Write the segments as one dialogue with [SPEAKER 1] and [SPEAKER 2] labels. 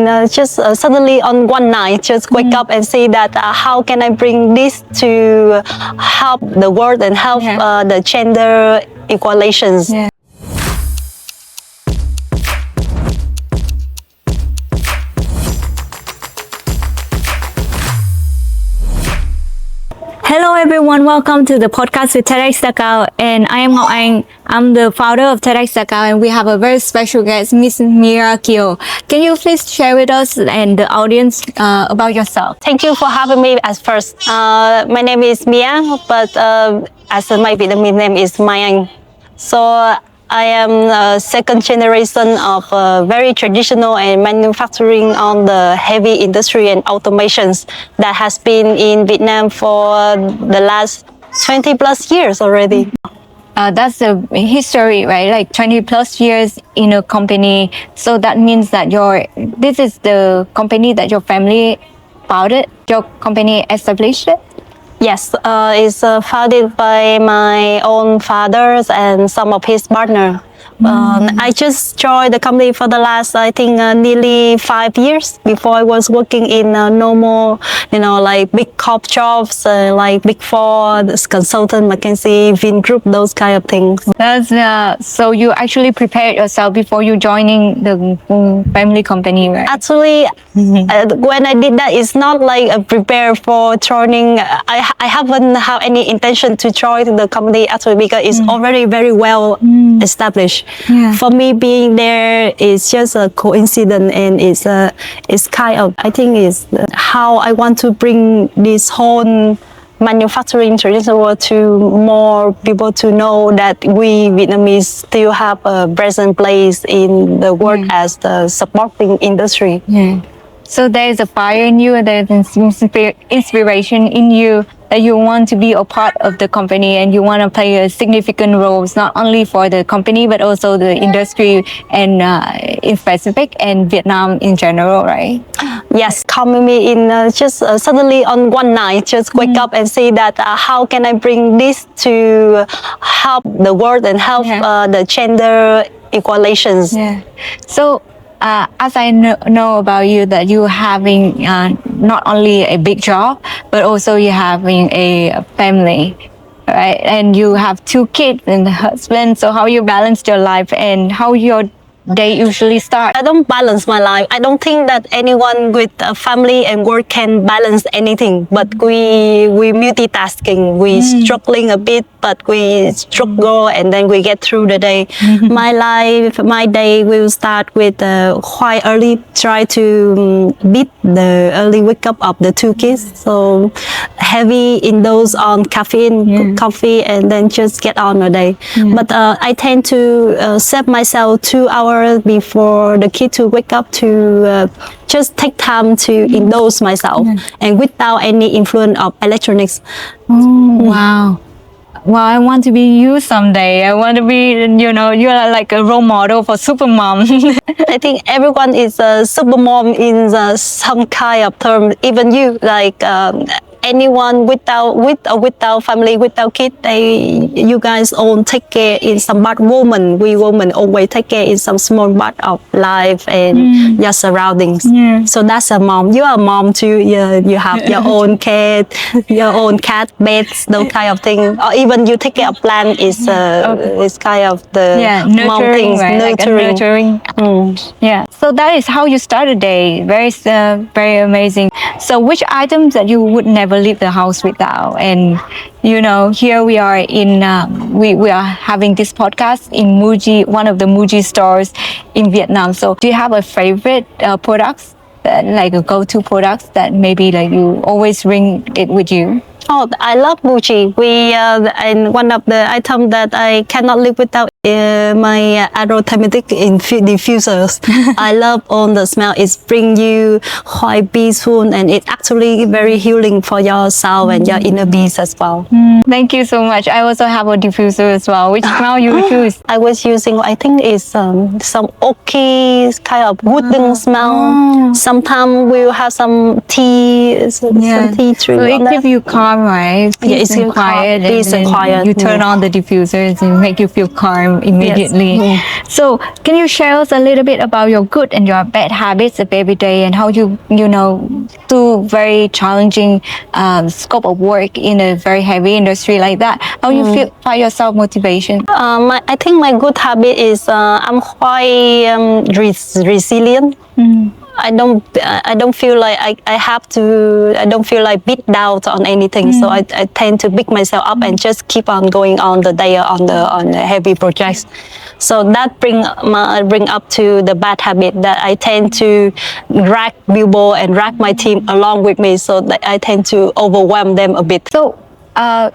[SPEAKER 1] and just suddenly on one night, just wake up and see that how can I bring this to help the world and help the gender equalizations.
[SPEAKER 2] Yeah. Hello everyone, welcome to the podcast with TEDxΔaKao, and I am Mai Anh. I'm the founder of TEDxΔaKao, and we have a very special guest, Miss Kiều. Can you please share with us and the audience about yourself?
[SPEAKER 1] Thank you for having me at first. My name is Mia, but as my Vietnamese name is Mai Anh. So I am a second generation of very traditional and manufacturing on the heavy industry and automations that has been in Vietnam for the last 20 plus years already.
[SPEAKER 2] That's the history, right? Like 20 plus years in a company. So that means that this is the company that your family founded, your company established it?
[SPEAKER 1] Yes, it's founded by my own father and some of his partner. I just joined the company for the last, I think, nearly 5 years. Before I was working in normal, like big corp jobs, like Big Four, consultant, McKinsey, Vin Group, those kind of things.
[SPEAKER 2] That's so you actually prepared yourself before you joining the family company, right?
[SPEAKER 1] Actually, when I did that, it's not like prepare for joining. I haven't had any intention to join the company actually because it's already very well established.
[SPEAKER 2] Yeah.
[SPEAKER 1] For me, being there is just a coincidence, and it's kind of, I think, is how I want to bring this whole manufacturing traditional world to more people to know that we Vietnamese still have a present place in the world as the supporting industry.
[SPEAKER 2] Yeah. So there is a fire in you, and there is inspiration in you that you want to be a part of the company and you want to play a significant roles, not only for the company, but also the industry and in specific and Vietnam in general, right?
[SPEAKER 1] Yes, coming me in just suddenly on one night, just wake up and see that how can I bring this to help the world and help the gender equalizations.
[SPEAKER 2] Yeah. So, as I know about you, that you having not only a big job, but also you having a family, right? And you have 2 kids and a husband. So how you balance your life and how your day usually start?
[SPEAKER 1] I don't balance my life. I don't think that anyone with a family and work can balance anything. But we multitasking. We struggling a bit, but we struggle and then we get through the day. My day will start with quite early. Try to beat the early wake up of the 2 kids. So heavy in those on caffeine, coffee, and then just get on the day. But I tend to set myself 2 hours before the kid to wake up to just take time to indulge myself and without any influence of electronics.
[SPEAKER 2] Wow. Well, I want to be you someday. I want to be, you're like a role model for super mom.
[SPEAKER 1] I think everyone is a super mom in some kind of term. Even you, like anyone with or without family, without kid, you guys all take care in some part. We women always take care in some small part of life and your surroundings. So that's a mom. You are a mom too. You have your own cat, beds, those kind of things. Or even you take care of plant is kind of the mom things,
[SPEAKER 2] right?
[SPEAKER 1] nurturing.
[SPEAKER 2] Yeah. So that is how you start a day. Very amazing. So which items that you would never leave the house without? And here we are in we are having this podcast in Muji, one of the Muji stores in Vietnam. So do you have a favorite products, like a go-to products that maybe like you always bring it with you?
[SPEAKER 1] Oh, I love Muji. And one of the items that I cannot live without my aromatic diffusers. I love all the smell. It brings you quite peaceful, and it's actually very healing for yourself and your inner being as well.
[SPEAKER 2] Thank you so much. I also have a diffuser as well. Which smell you choose?
[SPEAKER 1] I was using, I think it's some oaky kind of wooden smell. Sometimes we'll have some tea, some tea tree.
[SPEAKER 2] So it gives you calm calm, right? Peace and quiet.
[SPEAKER 1] Peace and
[SPEAKER 2] then
[SPEAKER 1] quiet.
[SPEAKER 2] You turn on the diffusers and make you feel calm immediately.
[SPEAKER 1] Yes.
[SPEAKER 2] So, can you share us a little bit about your good and your bad habits of every day and how you do very challenging scope of work in a very heavy industry like that? How you find yourself motivation?
[SPEAKER 1] I think my good habit is I'm quite resilient. I don't feel like I don't feel like beat down on anything. So I tend to pick myself up and just keep on going on the day on the heavy projects. So that bring up to the bad habit that I tend to drag people and drag my team along with me. So that I tend to overwhelm them a bit.
[SPEAKER 2] So,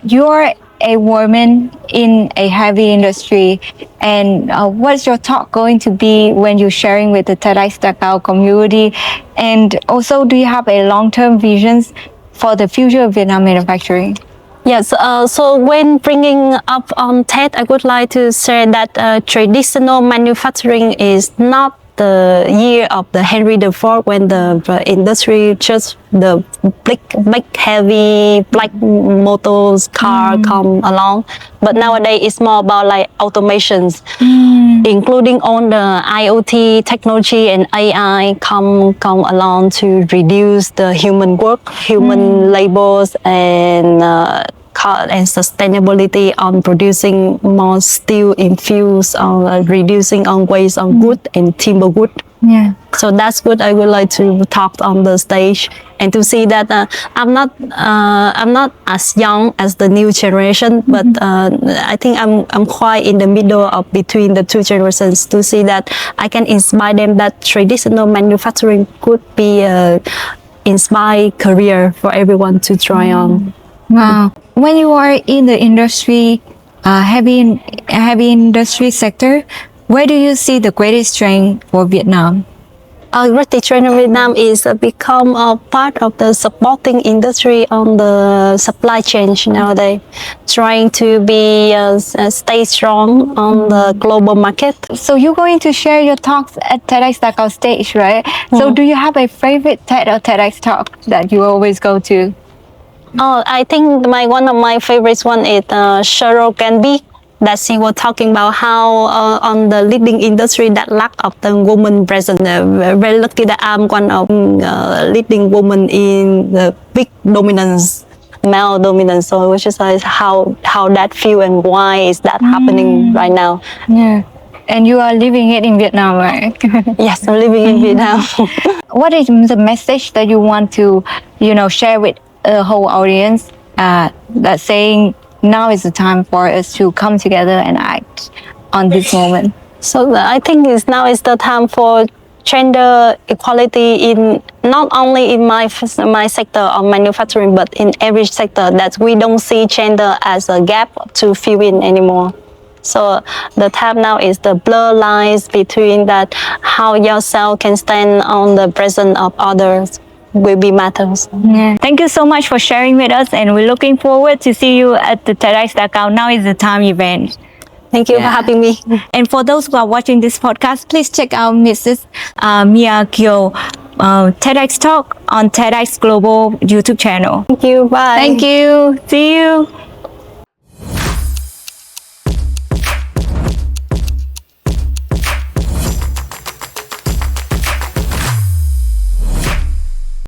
[SPEAKER 2] you're a woman in a heavy industry, and what's your talk going to be when you're sharing with the TEDxΔaKao community? And also, do you have a long-term visions for the future of Vietnam manufacturing?
[SPEAKER 1] Yes, so when bringing up on TED, I would like to say that traditional manufacturing is not the year of the Henry IV when the industry just the big heavy black motors car come along, but nowadays it's more about like automations, including on the IoT technology and AI come along to reduce the human work, human labors and sustainability on producing more steel infused or reducing on waste on wood and timber wood.
[SPEAKER 2] Yeah.
[SPEAKER 1] So that's what I would like to talk on the stage and to see that I'm not as young as the new generation, but I think I'm quite in the middle of between the two generations to see that I can inspire them that traditional manufacturing could be a inspired career for everyone to try on.
[SPEAKER 2] Wow. When you are in the industry, heavy industry sector, where do you see the greatest strength for Vietnam?
[SPEAKER 1] Great strength in Vietnam is become a part of the supporting industry on the supply chain nowadays, trying to be stay strong on the global market.
[SPEAKER 2] So you're going to share your talks at TEDxΔaKao stage, right? So do you have a favorite TED or TEDx talk that you always go to?
[SPEAKER 1] Oh, I think one of my favorites one is Cheryl Canby, that she was talking about how on the leading industry that lack of the woman present. Very lucky that I'm one of leading woman in the big dominance, male dominance. So which is how that feel and why is that happening right now.
[SPEAKER 2] Yeah. And you are living it in Vietnam, right?
[SPEAKER 1] Yes, I'm living in Vietnam.
[SPEAKER 2] What is the message that you want to, share with the whole audience that's saying now is the time for us to come together and act on this moment?
[SPEAKER 1] So I think now is the time for gender equality in not only in my sector of manufacturing, but in every sector, that we don't see gender as a gap to fill in anymore. So the time now is the blur lines between that how yourself can stand on the presence of others will be matters.
[SPEAKER 2] Yeah. Thank you so much for sharing with us, and we're looking forward to see you at the TEDxΔaKao Now is the Time event.
[SPEAKER 1] Thank you for having me.
[SPEAKER 2] And for those who are watching this podcast, please check out Mrs. Mia Kiều TEDx Talk on TEDx Global YouTube channel.
[SPEAKER 1] Thank you. Bye.
[SPEAKER 2] Thank you. See you.